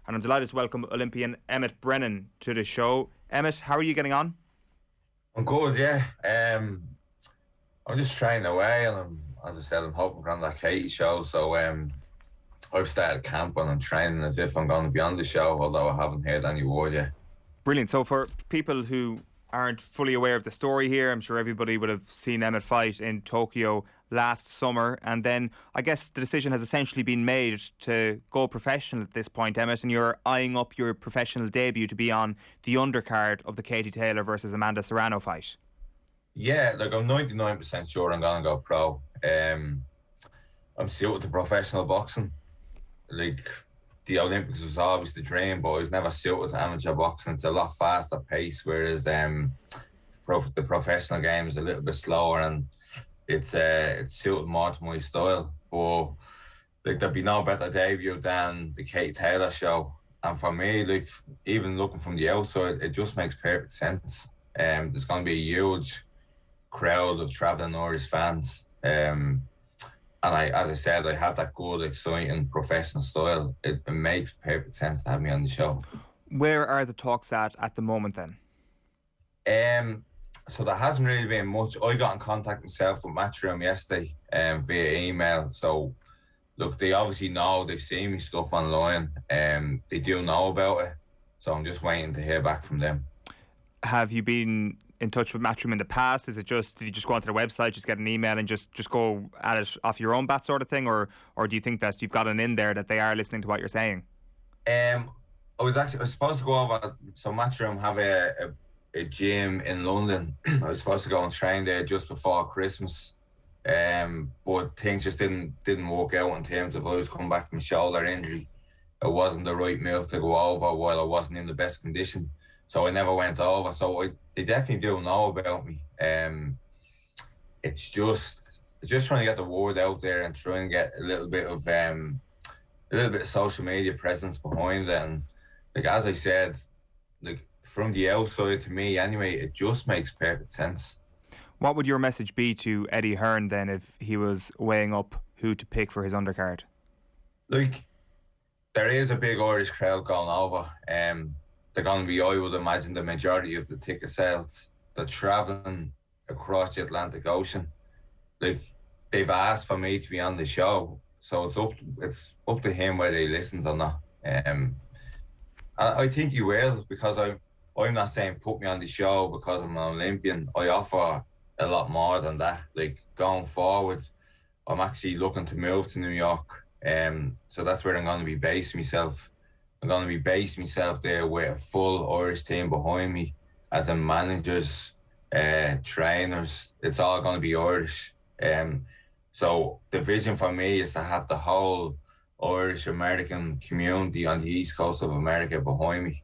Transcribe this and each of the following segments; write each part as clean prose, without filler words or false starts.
and I'm delighted to welcome Olympian Emmet Brennan to the show. Emmet, how are you getting on? I'm good, yeah. I'm just training away, and as I said, I'm hoping for on that Katie show. So I've started camp and I'm training as if I'm going to be on the show, although I haven't heard any word yet. Brilliant. So for people who aren't fully aware of the story here, I'm sure everybody would have seen Emmet fight in Tokyo last summer, and then I guess the decision has essentially been made to go professional at this point, Emmet, and you're eyeing up your professional debut to be on the undercard of the Katie Taylor versus Amanda Serrano fight. Yeah, like I'm 99% sure I'm going to go pro. I'm suited to professional boxing. Like, the Olympics was always the dream, but I was never suited to amateur boxing. It's a lot faster pace, whereas the professional game is a little bit slower, and it's suited more to my style. But like, there'd be no better debut than the Katie Taylor show. And for me, like, even looking from the outside, it just makes perfect sense. There's going to be a huge crowd of travelling Irish fans. And as I said, I have that good, exciting, professional style. It makes perfect sense to have me on the show. Where are the talks at the moment then? So there hasn't really been much. I got in contact myself with Matroom yesterday via email. So look, they obviously know, they've seen me stuff online. They do know about it. So I'm just waiting to hear back from them. Have you been in touch with Matroom in the past? Is it just, did you just go onto their website, just get an email and just go at it off your own bat sort of thing, or do you think that you've got an in there that they are listening to what you're saying? I was supposed to go over. So Matroom have a gym in London. I was supposed to go and train there just before Christmas, but things just didn't work out in terms of I was coming back from shoulder injury. It wasn't the right move to go over while I wasn't in the best condition, so I never went over. So they definitely do know about me. It's just trying to get the word out there and try and get a little bit of social media presence behind it. And like, as I said, like, from the outside, to me anyway, it just makes perfect sense. What would your message be to Eddie Hearn then if he was weighing up who to pick for his undercard? Like, there is a big Irish crowd going over. They're going to be, I would imagine, the majority of the ticket sales. They're travelling across the Atlantic Ocean. Like, they've asked for me to be on the show, so it's up to him whether he listens or not. I think he will, because I'm not saying put me on the show because I'm an Olympian. I offer a lot more than that. Like, going forward, I'm actually looking to move to New York. So that's where I'm going to be basing myself. I'm going to be basing myself there with a full Irish team behind me, as in managers, trainers. It's all going to be Irish. So the vision for me is to have the whole Irish American community on the East Coast of America behind me.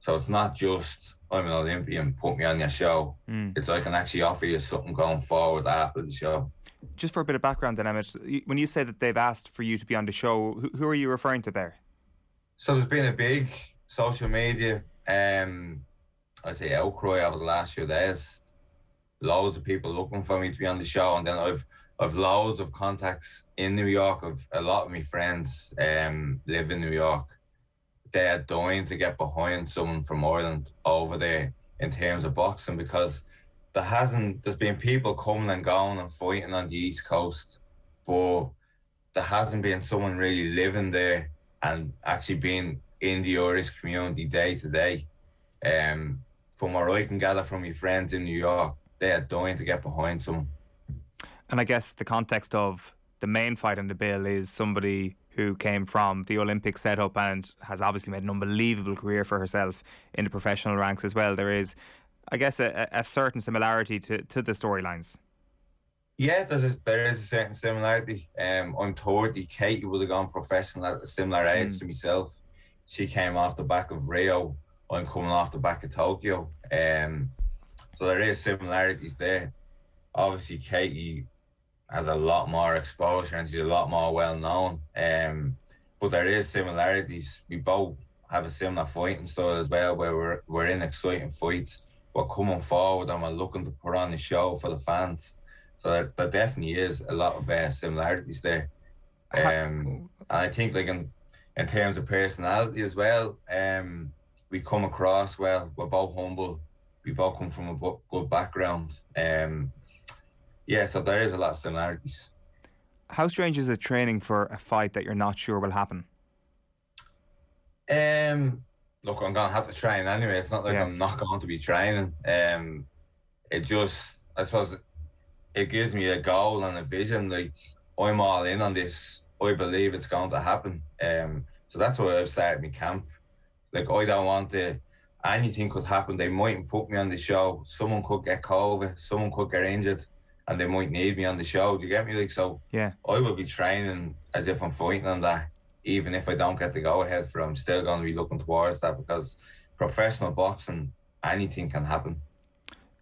So it's not just, I'm an Olympian, put me on your show. It's I can actually offer you something going forward after the show. Just for a bit of background then, Emmet, when you say that they've asked for you to be on the show, who are you referring to there? So there's been a big social media, I'd say, outcry over the last few days. Loads of people looking for me to be on the show, and then I've loads of contacts in New York. Of a lot of my friends live in New York. They are dying to get behind someone from Ireland over there in terms of boxing, because there's been people coming and going and fighting on the East Coast, but there hasn't been someone really living there and actually being in the Irish community day to day. From what I can gather from my friends in New York, they are dying to get behind someone. And I guess the context of the main fight on the bill is somebody who came from the Olympic setup and has obviously made an unbelievable career for herself in the professional ranks as well. There is, I guess, a certain similarity to the storylines. Yeah, there is a certain similarity. I'm 30. Katie would have gone professional at a similar age to myself. She came off the back of Rio. I'm coming off the back of Tokyo. So there is similarities there. Obviously, Katie has a lot more exposure and she's a lot more well known. But there is similarities. We both have a similar fighting style as well, where we're in exciting fights. We're coming forward and we're looking to put on a show for the fans. So there definitely is a lot of similarities there. And I think, like, in in terms of personality as well. We come across well. We're both humble. We both come from a good background. Yeah, so there is a lot of similarities. How strange is it training for a fight that you're not sure will happen? Look, I'm gonna have to train anyway. It's not like I'm not going to be training. It just, I suppose, it gives me a goal and a vision. Like, I'm all in on this. I believe it's going to happen. So that's why I've started my camp. Like, I don't want to. Anything could happen. They mightn't put me on the show. Someone could get COVID. Someone could get injured, and they might need me on the show. Do you get me? Like, so yeah, I will be training as if I'm fighting on that. Even if I don't get the go ahead for it, I'm still going to be looking towards that, because professional boxing, anything can happen.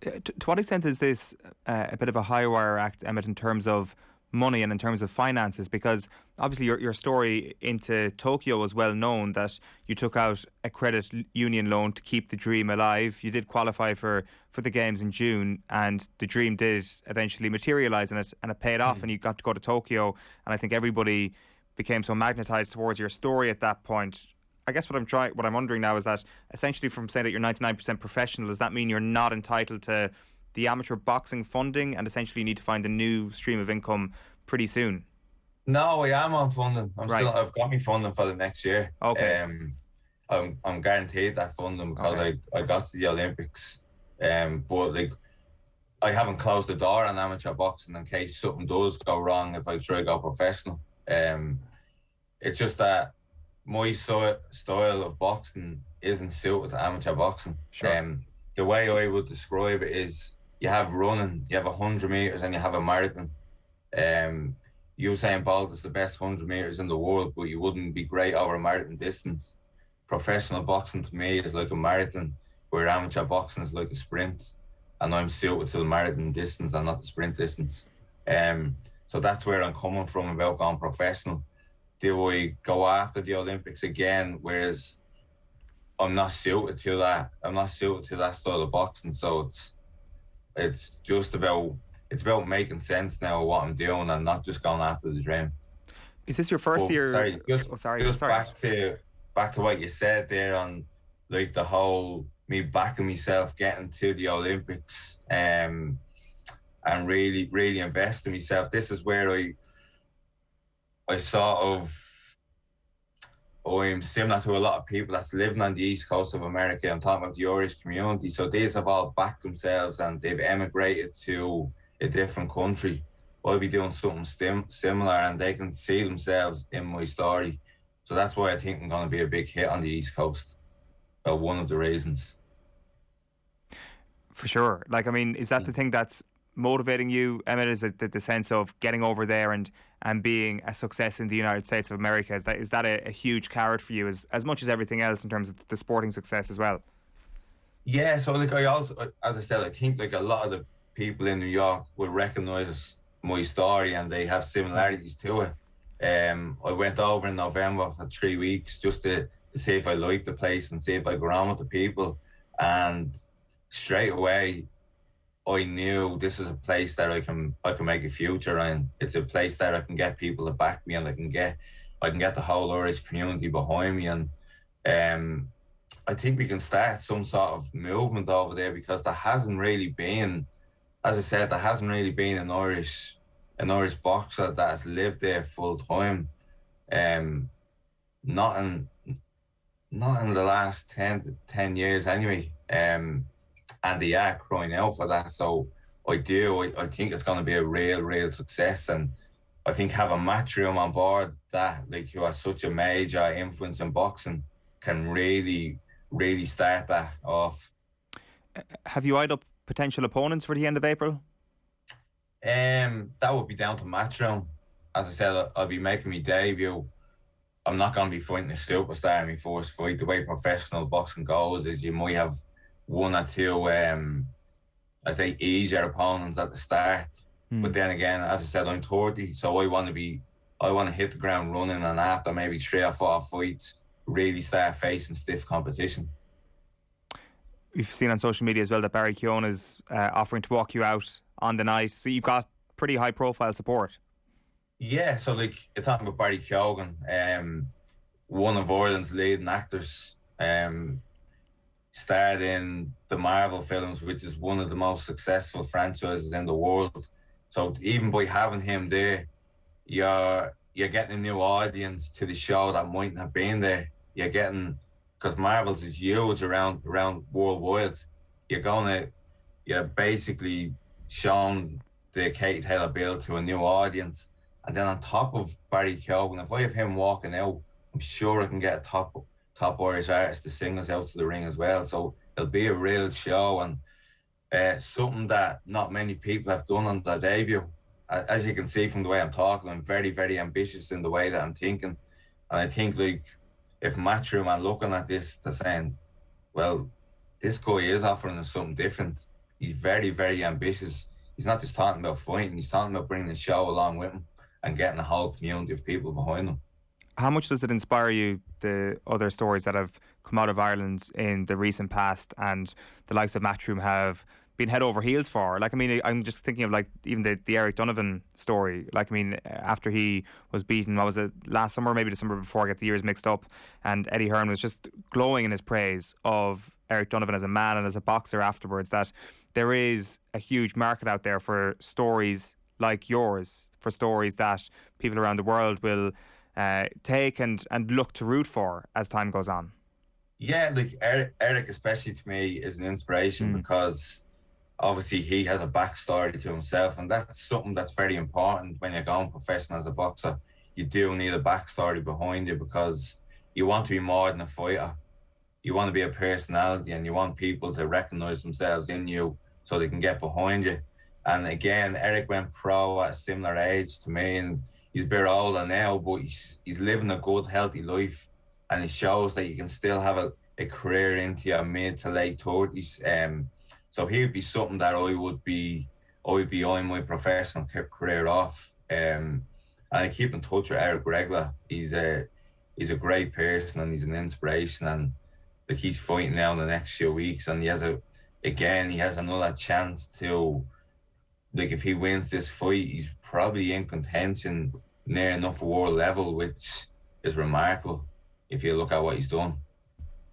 To what extent is this a bit of a high wire act, Emmet, in terms of money and in terms of finances? Because obviously your story into Tokyo was well known, that you took out a credit union loan to keep the dream alive. You did qualify for the games in June, and the dream did eventually materialise, and it paid off, and you got to go to Tokyo, and I think everybody became so magnetised towards your story at that point. I guess what I'm wondering now is that, essentially, from saying that you're 99% professional, does that mean you're not entitled to the amateur boxing funding, and essentially you need to find a new stream of income pretty soon? No, I am on funding. I've got me funding for the next year. Okay. I'm guaranteed that funding because I got to the Olympics. But like, I haven't closed the door on amateur boxing in case something does go wrong if I try to go professional. It's just that my style of boxing isn't suited to amateur boxing. Sure. The way I would describe it is, you have running, you have 100 meters, and you have a marathon. Usain Bolt is the best 100 meters in the world, but you wouldn't be great over a marathon distance. Professional boxing to me is like a marathon, where amateur boxing is like a sprint, and I'm suited to the marathon distance and not the sprint distance. So that's where I'm coming from about going professional. Do I go after the Olympics again? Whereas I'm not suited to that. I'm not suited to that style of boxing. So it's just about making sense now of what I'm doing, and not just going after the dream. Is this your first year? Sorry. Back to what you said there on, like, the whole me backing myself, getting to the Olympics, and really, really investing myself. This is where I'm similar to a lot of people that's living on the east coast of America. I'm talking about the Irish community. So these have all backed themselves and they've emigrated to a different country. I'll be doing something similar, and they can see themselves in my story. So that's why I think I'm going to be a big hit on the east coast. One of the reasons. For sure. Like, I mean, is that the thing that's motivating you, Emmet? Is it the sense of getting over there and being a success in the United States of America? Is that a huge carrot for you, as much as everything else in terms of the sporting success as well? Yeah, so like, I also, as I said, I think like a lot of the people in New York will recognise my story, and they have similarities to it. I went over in November for 3 weeks just to see if I liked the place and see if I got on with the people, and straight away I knew this is a place that I can make a future in. It's a place that I can get people to back me, and I can get the whole Irish community behind me, and I think we can start some sort of movement over there, because there hasn't really been, as I said, there hasn't really been an Irish boxer that has lived there full time. Not in the last 10 years anyway. And they are crying out for that. So I think it's going to be a real success. And I think having Matroom on board, that, like, who has such a major influence in boxing, can really start that off. Have you eyed up potential opponents for the end of April? That would be down to Matroom. As I said, I'll be making my debut. I'm not going to be fighting a superstar in my first fight. The way professional boxing goes is you might have one or two, I'd say, easier opponents at the start. But then again, as I said, I'm 30, so I want to hit the ground running, and after maybe 3 or 4 fights, really start facing stiff competition. We've seen on social media as well that Barry Keoghan is offering to walk you out on the night, so you've got pretty high profile support. Yeah, so like, you're talking about Barry Keoghan, one of Ireland's leading actors. Starred in the Marvel films, which is one of the most successful franchises in the world. So even by having him there, you're getting a new audience to the show that mightn't have been there. You're getting, because Marvel's is huge around worldwide. You're basically showing the Kate Taylor Bill to a new audience. And then on top of Barry Keoghan, if I have him walking out, I'm sure I can get a top Irish artist to sing us out to the ring as well. So it'll be a real show, and something that not many people have done on their debut. As you can see from the way I'm talking, I'm very, very ambitious in the way that I'm thinking. And I think, like, if Matroom are looking at this, they're saying, well, this guy is offering us something different. He's very, very ambitious. He's not just talking about fighting, he's talking about bringing the show along with him and getting a whole community of people behind him. How much does it inspire you, the other stories that have come out of Ireland in the recent past and the likes of Matroom have been head over heels for? Like, I mean, I'm just thinking of, like, even the Eric Donovan story. Like, I mean, after he was beaten, what was it, last summer, maybe the summer before, I get the years mixed up, and Eddie Hearn was just glowing in his praise of Eric Donovan as a man and as a boxer afterwards, that there is a huge market out there for stories like yours, for stories that people around the world will take and look to root for as time goes on. Yeah, like Eric especially to me is an inspiration because obviously he has a backstory to himself, and that's something that's very important when you're going professional as a boxer. You do need a backstory behind you because you want to be more than a fighter. You want to be a personality, and you want people to recognise themselves in you so they can get behind you. And again, Eric went pro at a similar age to me, and he's a bit older now, but he's living a good, healthy life, and it shows that you can still have a career into your mid to late 30s. So he would be something that I would be eyeing my professional career off. And I keep in touch with Eric regular. He's a great person, and he's an inspiration, and like, he's fighting now in the next few weeks, and he has another chance to, like, if he wins this fight, he's probably in contention near enough world level, which is remarkable if you look at what he's done.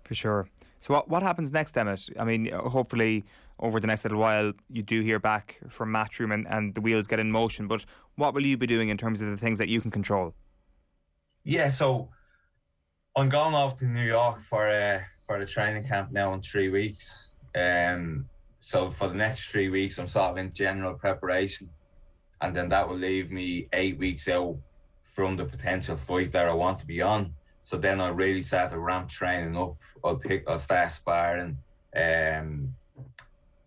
For sure. So what happens next, Emmet? I mean, hopefully over the next little while you do hear back from Matroom and the wheels get in motion, but what will you be doing in terms of the things that you can control? Yeah, so I'm going off to New York for the training camp now in 3 weeks. So for the next 3 weeks, I'm sort of in general preparation, and then that will leave me 8 weeks out from the potential fight that I want to be on. So then I'll really start to ramp training up. I'll start sparring.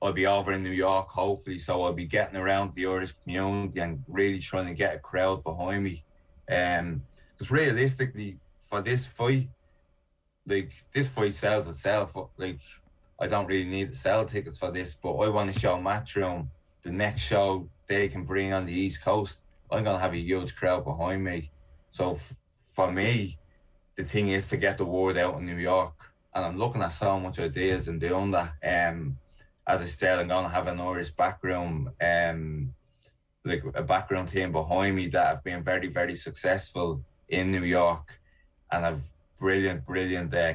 I'll be over in New York, hopefully, so I'll be getting around the Irish community and really trying to get a crowd behind me. Because realistically, for this fight, like, this fight sells itself. Like, I don't really need to sell tickets for this, but I want to show Matroom the next show they can bring on the East Coast. I'm going to have a huge crowd behind me. So for me, the thing is to get the word out in New York. And I'm looking at so much ideas and doing that. As I said, I'm going to have an Irish background, like a background team behind me that have been very, very successful in New York, and have brilliant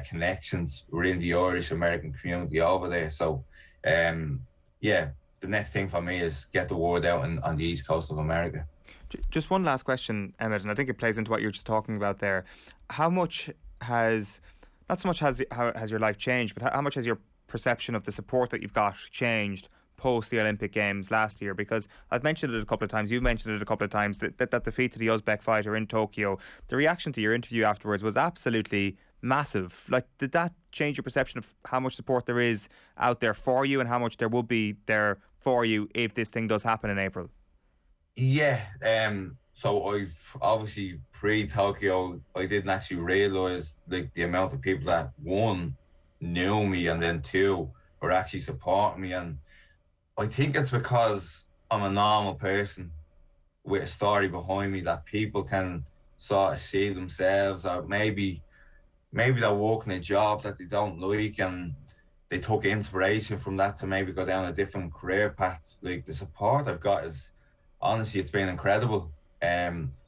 connections within the Irish American community over there. So, yeah, the next thing for me is get the word out on the East Coast of America. Just one last question, Emmet, and I think it plays into what you're just talking about there. How much has, not so much has your life changed, but how much has your perception of the support that you've got changed post the Olympic Games last year? Because I've mentioned it a couple of times, you've mentioned it a couple of times, that defeat to the Uzbek fighter in Tokyo, the reaction to your interview afterwards was absolutely massive. Like, did that change your perception of how much support there is out there for you and how much there will be there for you if this thing does happen in April? Yeah, so I've obviously pre-Tokyo, I didn't actually realise, like, the amount of people that, one, knew me, and then two, were actually supporting me. And I think it's because I'm a normal person with a story behind me that people can sort of see themselves, or maybe they're working a job that they don't like and they took inspiration from that to maybe go down a different career path. Like, the support I've got is, honestly, it's been incredible.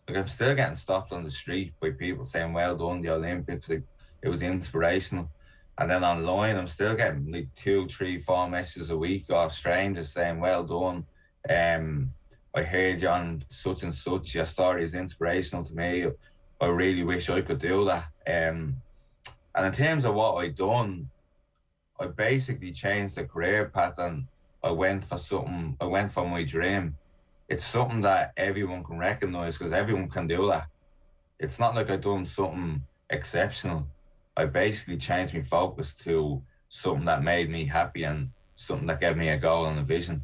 Like, I'm still getting stopped on the street by people saying, well done, the Olympics. Like, it was inspirational. And then online, I'm still getting like 2, 3, 4 messages a week off strangers saying, well done. I heard you on such and such. Your story is inspirational to me. I really wish I could do that. And in terms of what I done, I basically changed the career pattern. I went for my dream. It's something that everyone can recognize because everyone can do that. It's not like I done something exceptional. I basically changed my focus to something that made me happy and something that gave me a goal and a vision.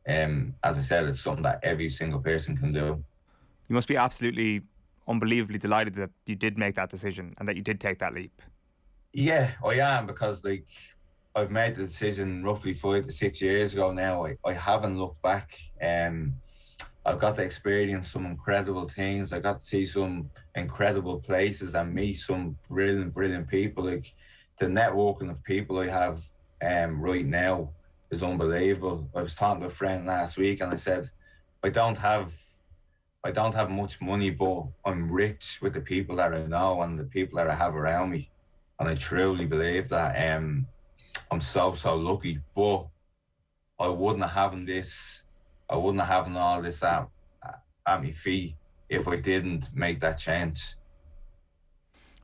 As I said, it's something that every single person can do. You must be absolutely unbelievably delighted that you did make that decision and that you did take that leap. Yeah, I am, because like, I've made the decision roughly 5 to 6 years ago now. I haven't looked back. I've got to experience some incredible things. I got to see some incredible places and meet some brilliant, brilliant people. Like, the networking of people I have right now is unbelievable. I was talking to a friend last week and I said, I don't have much money, but I'm rich with the people that I know and the people that I have around me. And I truly believe that. I'm so lucky, but I wouldn't have having all this at my feet if I didn't make that change.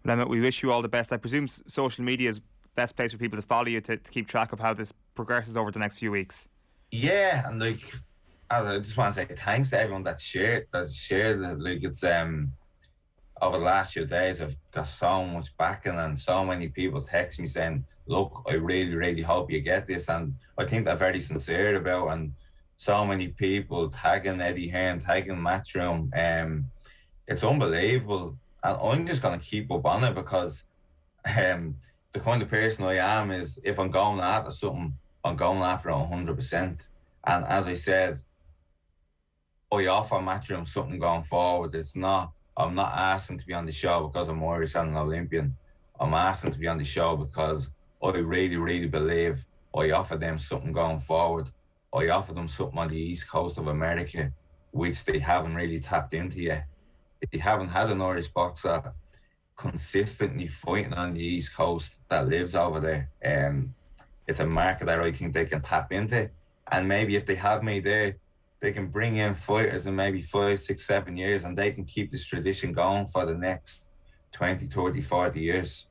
Well, Emmet, we wish you all the best. I presume social media is the best place for people to follow you to keep track of how this progresses over the next few weeks. Yeah, and like, I just want to say thanks to everyone that shared it. Like, it's over the last few days, I've got so much backing and so many people text me saying, look, I really, really hope you get this. And I think they're very sincere about it. And so many people tagging Eddie Hearn, tagging Matroom. It's unbelievable. And I'm just going to keep up on it because the kind of person I am is, if I'm going after something, I'm going after it 100%. And as I said, I offer Matroom something going forward. I'm not asking to be on the show because I'm Irish and an Olympian. I'm asking to be on the show because I really, really believe I offer them something going forward. I offer them something on the East Coast of America, which they haven't really tapped into yet. They haven't had an Irish boxer consistently fighting on the East Coast that lives over there. It's a market that I think they can tap into. And maybe if they have me there, they can bring in fighters in maybe 5, 6, 7 years and they can keep this tradition going for the next 20, 30, 40 years.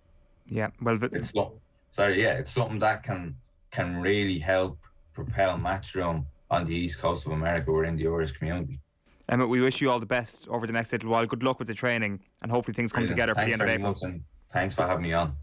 Yeah, well, it's something that can really help propel Matchroom on the East Coast of America. We're in the Irish community. Emmet, we wish you all the best over the next little while. Good luck with the training and hopefully things come together for the end of April. Thanks for having me on.